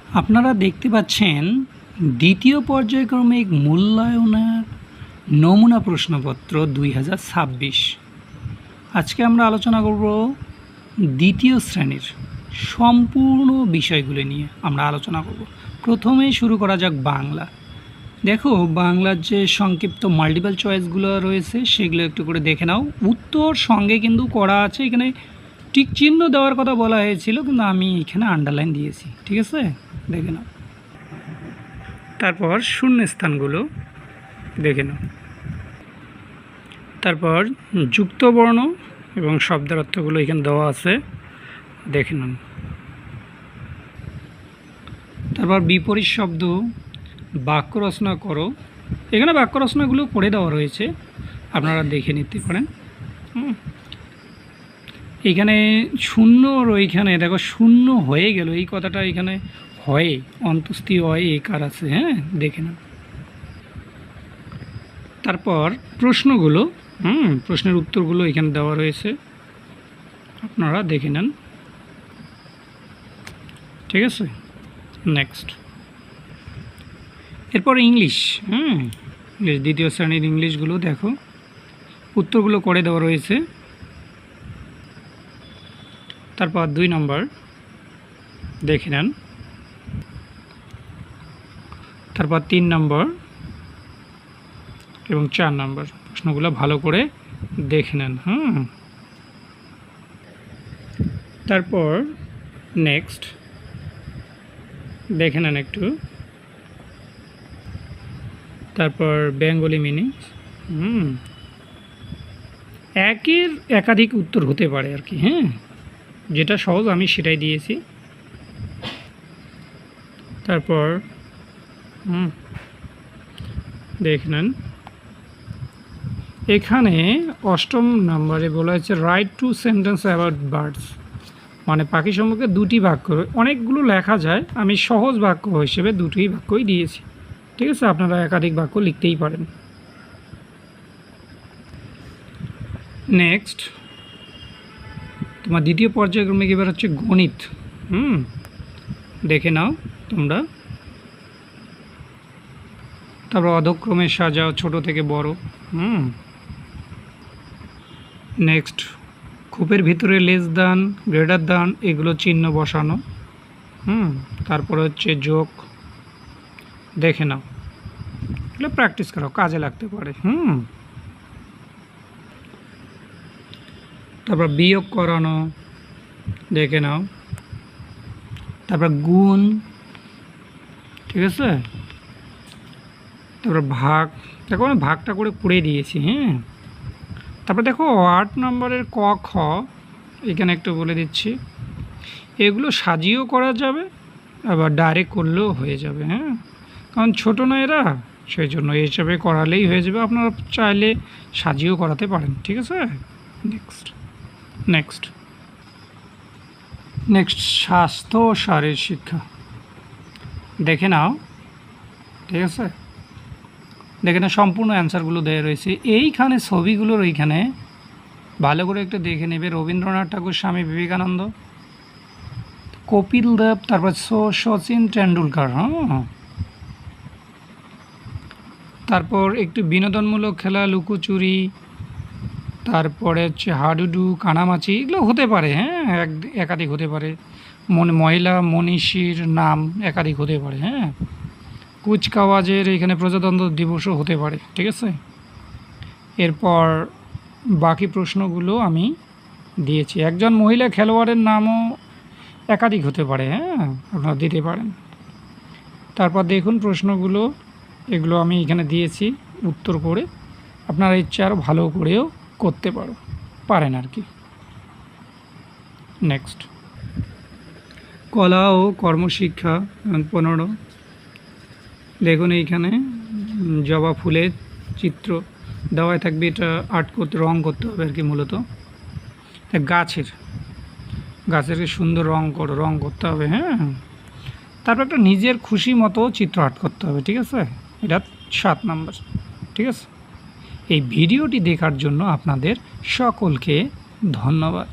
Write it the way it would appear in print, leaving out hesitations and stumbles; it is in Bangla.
আপনারা দেখতে পাচ্ছেন দ্বিতীয় পর্যায়ক্রমিক মূল্যায়নের নমুনা প্রশ্নপত্র 2026। আজকে আমরা আলোচনা করব দ্বিতীয় শ্রেণীর সম্পূর্ণ বিষয়গুলো নিয়ে আমরা আলোচনা করব। প্রথমেই শুরু করা যাক বাংলা। দেখো, বাংলার যে সংক্ষিপ্ত মাল্টিপল চয়েসগুলো রয়েছে সেগুলো একটু করে দেখে নাও। উত্তর সঙ্গে কিন্তু করা আছে, এখানে টিক চিহ্ন দেওয়ার কথা বলা হয়েছিল কিন্তু আমি এখানে আন্ডারলাইন দিয়েছি, ঠিক আছে, দেখে নাও। তারপর শূন্যস্থানগুলো দেখে নাও। তারপর যুক্ত বর্ণ এবং শব্দের অর্থগুলো এখানে দেওয়া আছে, দেখে নাও। তারপর বিপরীত শব্দ বাক্য রচনা করো, এখানে বাক্য রচনাগুলো করে দেওয়া রয়েছে, আপনারা দেখে নিতে পারেন। এখানে শূন্য, ওইখানে দেখো শূন্য হয়ে গেল, এই কথাটা এখানে হয়, অন্তস্থি হয় একার আছে, হ্যাঁ, দেখে নাও। তারপর প্রশ্নগুলো, প্রশ্নের উত্তরগুলো এখানে দেওয়া রয়েছে, আপনারা দেখে নেন, ঠিক আছে। নেক্সট, এরপর ইংলিশ, ইংলিশ দ্বিতীয় শ্রেণীর ইংলিশগুলো দেখো, উত্তরগুলো করে দেওয়া রয়েছে। তারপর 2 নম্বর দেখে নেন। তারপর 3 নম্বর এবং 4 নম্বর প্রশ্নগুলো ভালো করে দেখে নেন। তারপর নেক্সট দেখে নেন একটু। তারপর বেঙ্গলি মিনিংস, একের একাধিক উত্তর হতে পারে আর কি, যেটা সহজ আমি সেটাই দিয়েছি। তারপর দেখে নেন, এখানে 8ম নম্বরে বলা হয়েছে right two sentence about birds, মানে পাখি সম্পর্কে 2টি বাক্য, অনেকগুলো লেখা যায়, আমি সহজ বাক্য হিসেবে 2টি বাক্যই দিয়েছি, ঠিক আছে, আপনারা একাধিক বাক্য লিখতেই পারেন। নেক্সট, তোমার দ্বিতীয় পর্যায়ক্রমিক এবার হচ্ছে গণিত, দেখে নাও তোমরা। তারপর অধক্রমে সাজাও ছোট থেকে বড়। নেক্সট, খোপের ভিতরে লেস দান, গ্রেটার দান, এগুলো চিহ্ন বসানো। তারপরে হচ্ছে যোগ, দেখে নাও, এগুলো প্র্যাকটিস করো, কাজে লাগতে পারে। তারপর বিয়োগ করানো, দেখে নাও। তারপর গুণ, ঠিক আছে। তারপর ভাগ, দেখো আমি ভাগটা করে দিয়েছি, তারপর দেখো 8 নম্বরের ক খ, এখানে একটু বলে দিচ্ছি, এগুলো সাজিয়েও করা যাবে আবার ডাইরেক্ট করলেও হয়ে যাবে, কারণ ছোটো না এরা, সেই জন্য এই হিসাবে করালেই হয়ে যাবে, আপনারা চাইলে সাজিয়েও করাতে পারেন, ঠিক আছে। নেক্সট স্বাস্থ্য ও শারীরিক শিক্ষা, দেখে নাও, ঠিক আছে। দেখে নাও, সম্পূর্ণ অ্যান্সারগুলো দেওয়া রয়েছে এইখানে, ছবিগুলোর ওইখানে ভালো করে একটু দেখে নেবে। রবীন্দ্রনাথ ঠাকুর, স্বামী বিবেকানন্দ, কপিল দেব, তারপর সচিন টেন্ডুলকার, তারপর একটু বিনোদনমূলক খেলা, লুকোচুরি, তারপরে হচ্ছে হাডুডু, কানামাছি, এগুলো হতে পারে, একাধিক হতে পারে। মহিলা মনীষীর নাম একাধিক হতে পারে, কুচকাওয়াজের এখানে প্রজাতন্ত্র দিবসও হতে পারে, ঠিক আছে। এরপর বাকি প্রশ্নগুলো আমি দিয়েছি। একজন মহিলা খেলোয়াড়ের নামও একাধিক হতে পারে, আপনারা দিতে পারেন। তারপর দেখুন প্রশ্নগুলো, এগুলো আমি এখানে দিয়েছি উত্তর করে, আপনারা ইচ্ছে আরও ভালো করেও করতে পারেন আর কি। নেক্সট, কলা ও কর্মশিক্ষা 15, দেখুন এইখানে জবা ফুলের চিত্র দেওয়াই থাকবে, এটা আর্ট করতে, রং করতে হবে আর কি, মূলত গাছের সুন্দর রং করতে হবে, তারপর একটা নিজের খুশি মতো চিত্র আর্ট করতে হবে, ঠিক আছে। এটা 7 নম্বর, ঠিক আছে। এই ভিডিওটি দেখার জন্য আপনাদের সকলকে ধন্যবাদ।